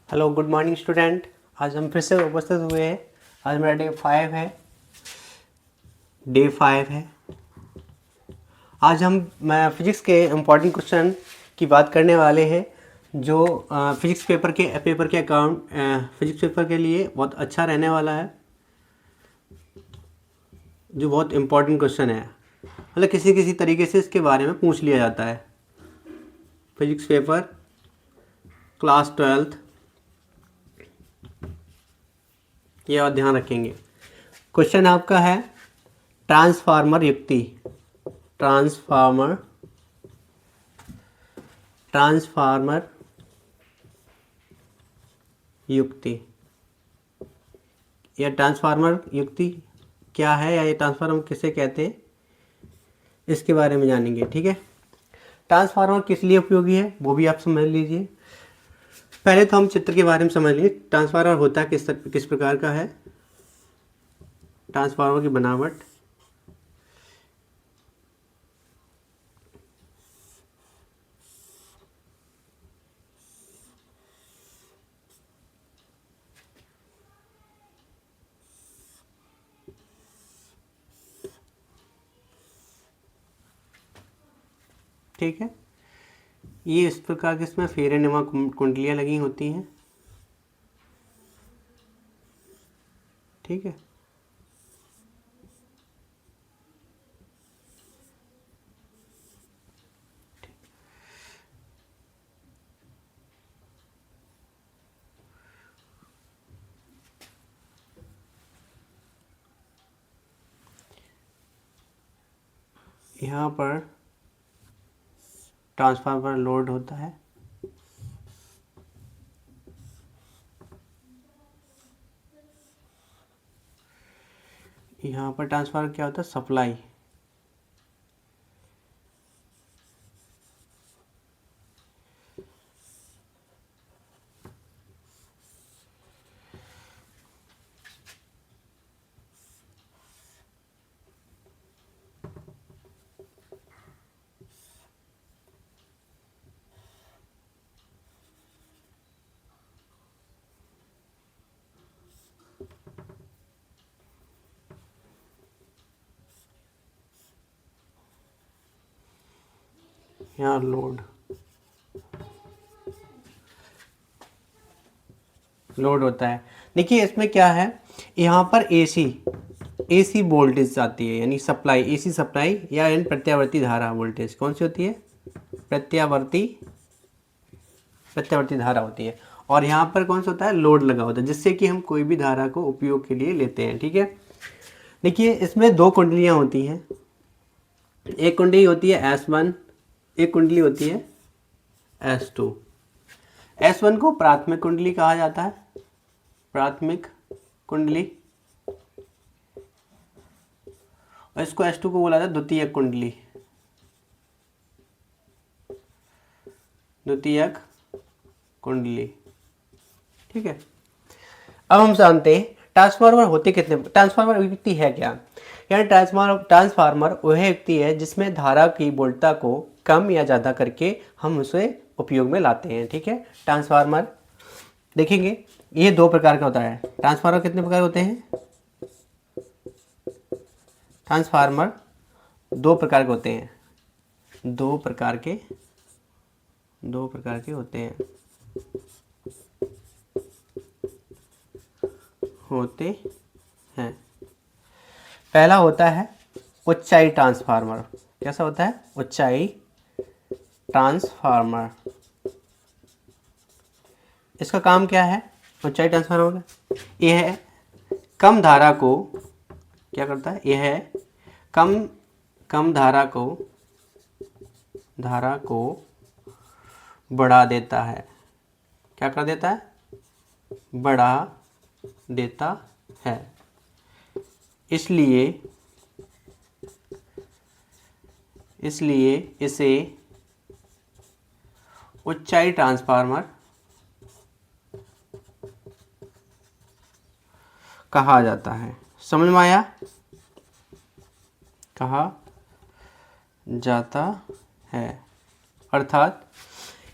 Hello good morning student. आज हम फिर से उपस्थित हुए हैं। आज मेरा डे 5 है। आज हम फिजिक्स के इम्पॉर्टेंट क्वेश्चन की बात करने वाले हैं जो फिजिक्स पेपर के अकाउंट फिजिक्स पेपर के लिए बहुत अच्छा रहने वाला है, जो बहुत इम्पॉर्टेंट क्वेश्चन है। मतलब किसी किसी तरीके से इसके बारे में पूछ लिया जाता है। फिजिक्स पेपर क्लास 12th, ये और ध्यान रखेंगे। क्वेश्चन आपका है ट्रांसफार्मर युक्ति। ट्रांसफार्मर युक्ति या ट्रांसफार्मर युक्ति क्या है, या ये ट्रांसफार्मर किसे कहते हैं, इसके बारे में जानेंगे। ठीक है, ट्रांसफार्मर किस लिए उपयोगी है वो भी आप समझ लीजिए। पहले तो हम चित्र के बारे में समझ लीजिए। ट्रांसफार्मर होता है किस प्रकार का है। ट्रांसफार्मर की बनावट, ठीक है, ये इस प्रकार के इसमें फेरेनुमा कुंडलियाँ लगी होती हैं। ठीक है, यहाँ पर ट्रांसफार्मर लोड होता है। यहाँ पर ट्रांसफार्मर क्या होता है, सप्लाई। यहाँ लोड होता है। देखिए इसमें क्या है, यहाँ पर एसी वोल्टेज आती है, यानी सप्लाई, एसी सप्लाई या प्रत्यावर्ती धारा वोल्टेज कौन सी होती है, प्रत्यावर्ती धारा होती है। और यहाँ पर कौन सा होता है, लोड लगा होता है, जिससे कि हम कोई भी धारा को उपयोग के लिए लेते हैं। ठीक है, देखिए इसमें दो कुंडलियाँ होती हैं। एक कुंडली होती है S1, एक कुंडली होती है S2। S1 को प्राथमिक कुंडली कहा जाता है, प्राथमिक कुंडली, और इसको S2 को बोला जाता है द्वितीयक कुंडली, द्वितीयक कुंडली। ठीक है, अब हम जानते हैं ट्रांसफार्मर होते कितने। ट्रांसफार्मर युक्ति है क्या, यानी ट्रांसफार्मर वह युक्ति है जिसमें धारा की वोल्टता को कम या ज़्यादा करके हम उसे उपयोग में लाते हैं। ठीक है, ट्रांसफार्मर देखेंगे ये दो प्रकार का होता है। ट्रांसफार्मर कितने प्रकार होते हैं, ट्रांसफार्मर दो प्रकार के होते हैं, दो प्रकार के होते हैं। पहला होता है ऊंचाई ट्रांसफार्मर। कैसा होता है, ऊंचाई ट्रांसफार्मर। इसका काम क्या है, ऊंचाई ट्रांसफार्मर का यह कम धारा को क्या करता है, यह कम धारा को बढ़ा देता है। क्या कर देता है, बढ़ा देता है। इसलिए इसे ऊंचाई ट्रांसफार्मर कहा जाता है। समझ में आया, कहा जाता है। अर्थात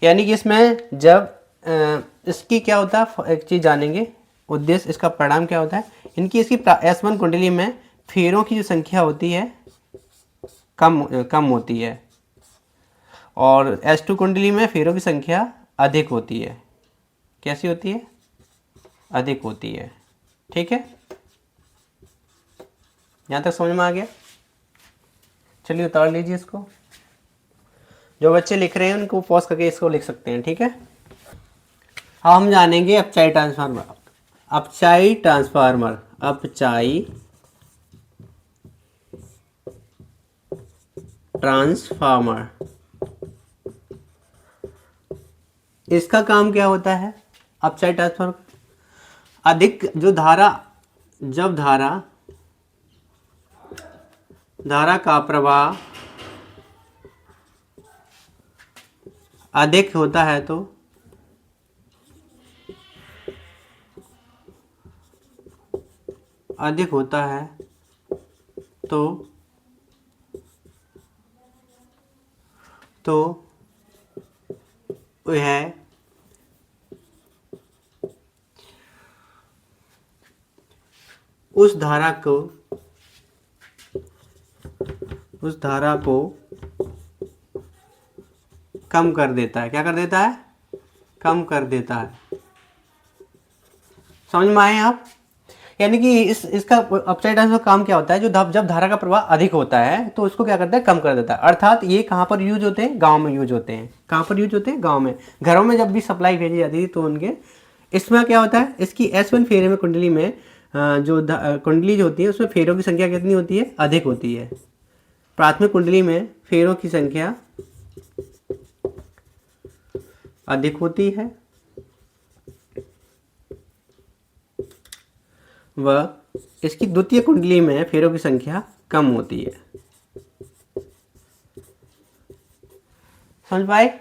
यानी कि इसमें जब इसकी क्या होता है, एक चीज़ जानेंगे, उद्देश्य इसका परिणाम क्या होता है। इसकी S1 कुंडली में फेरों की जो संख्या होती है कम होती है, और S2 कुंडली में फेरों की संख्या अधिक होती है। कैसी होती है? अधिक होती है। ठीक है, यहाँ तक समझ में आ गया? चलिए उतार लीजिए इसको। जो बच्चे लिख रहे हैं उनको पॉज करके इसको लिख सकते हैं। ठीक है, हम जानेंगे अपचाई ट्रांसफार्मर। अपचाई ट्रांसफार्मर, अपचाई ट्रांसफार्मर, इसका काम क्या होता है? अपचाई ट्रांसफार्मर अधिक जो धारा, जब धारा का प्रवाह अधिक होता है तो वह उस धारा को कम कर देता है। क्या कर देता है? कम कर देता है। समझ में आए आप? यानी कि इसका अपसाइड डाउन का काम क्या होता है, जब धारा का प्रवाह अधिक होता है तो उसको क्या करता है? कम कर देता है। अर्थात ये कहाँ पर यूज होते हैं? गांव में यूज होते हैं। कहाँ पर यूज होते हैं? गांव में। घरों में जब भी सप्लाई भेजी जाती थी तो उनके इसमें क्या होता है, इसकी S1 फेरे में कुंडली में जो कुंडली जो होती है उसमें फेरों की संख्या कितनी होती है? अधिक होती है। प्राथमिक कुंडली में फेरों की संख्या अधिक होती है व इसकी द्वितीय कुंडली में फेरों की संख्या कम होती है। समझ पाए?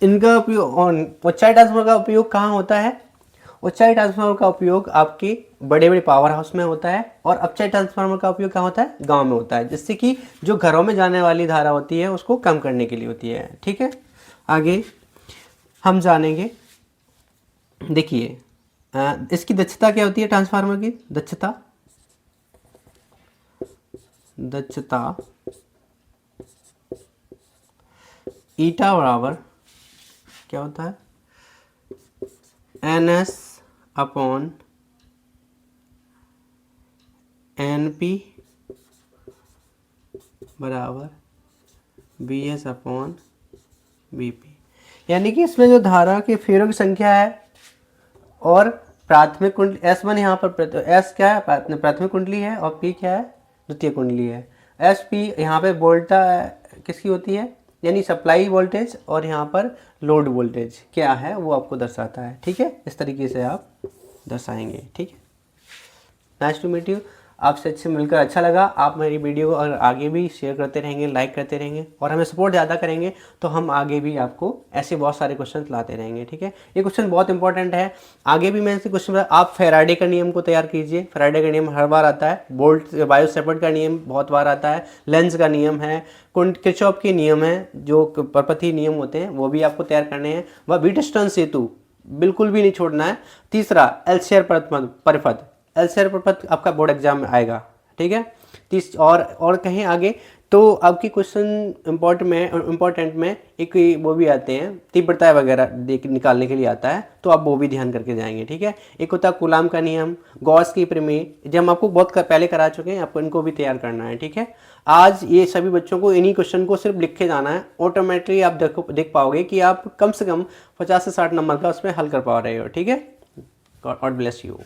इनका उपयोग, उच्चाई ट्रांसफार्मर का उपयोग कहाँ होता है? उच्चाई ट्रांसफार्मर का उपयोग आपके बड़े बड़े पावर हाउस में होता है, और अपचाई ट्रांसफार्मर का उपयोग कहाँ होता है? गांव में होता है, जिससे कि जो घरों में जाने वाली धारा होती है उसको कम करने के लिए होती है। ठीक है, आगे हम जानेंगे। देखिए इसकी दक्षता क्या होती है? ट्रांसफार्मर की दक्षता ईटा बराबर क्या होता है? NS अपॉन NP बराबर BS अपॉन BP। यानी कि इसमें जो धारा के फेरों की संख्या है और प्राथमिक कुंडली S1 यहाँ पर S क्या है? प्राथमिक कुंडली है, और P क्या है? द्वितीय कुंडली है। SP यहाँ पे वोल्टा किसकी होती है? यानी सप्लाई वोल्टेज, और यहाँ पर लोड वोल्टेज क्या है वो आपको दर्शाता है। ठीक है, इस तरीके से आप दर्शाएंगे। ठीक है, नाइस टू मीट यू। आपसे अच्छे मिलकर अच्छा लगा। आप मेरी वीडियो को अगर आगे भी शेयर करते रहेंगे, लाइक करते रहेंगे और हमें सपोर्ट ज़्यादा करेंगे तो हम आगे भी आपको ऐसे बहुत सारे क्वेश्चन लाते रहेंगे। ठीक है, ये क्वेश्चन बहुत इंपॉर्टेंट है। आगे भी मैं ऐसे क्वेश्चन, आप फैराडे का नियम को तैयार कीजिए। फैराडे का नियम हर बार आता है। बोल्ट बायो-सेवर्ट का नियम बहुत बार आता है। लेंज का नियम है, किरचॉफ के नियम है, जो परपथी नियम होते हैं वो भी आपको तैयार करने हैं। वह व्हीटस्टोन सेतु बिल्कुल भी नहीं छोड़ना है। तीसरा एल्सेयर परिपथ, एल्सेयर परिपथ आपका बोर्ड एग्जाम में आएगा। ठीक है, और कहीं आगे तो आपकी क्वेश्चन इम्पोर्टेंट में एक वो भी आते हैं, तीव्रता वगैरह निकालने के लिए आता है, तो आप वो भी ध्यान करके जाएंगे। ठीक है, एक होता है कूलाम का नियम, गॉस की प्रमेय, जो हम आपको बहुत पहले करा चुके हैं, आपको इनको भी तैयार करना है। ठीक है, आज ये सभी बच्चों को इन्हीं क्वेश्चन को सिर्फ लिख के जाना है। ऑटोमेटिकली आप देख पाओगे कि आप कम से कम 50 से 60 नंबर का उसमें हल कर पा रहे हो। ठीक है, गॉड ब्लेस यू।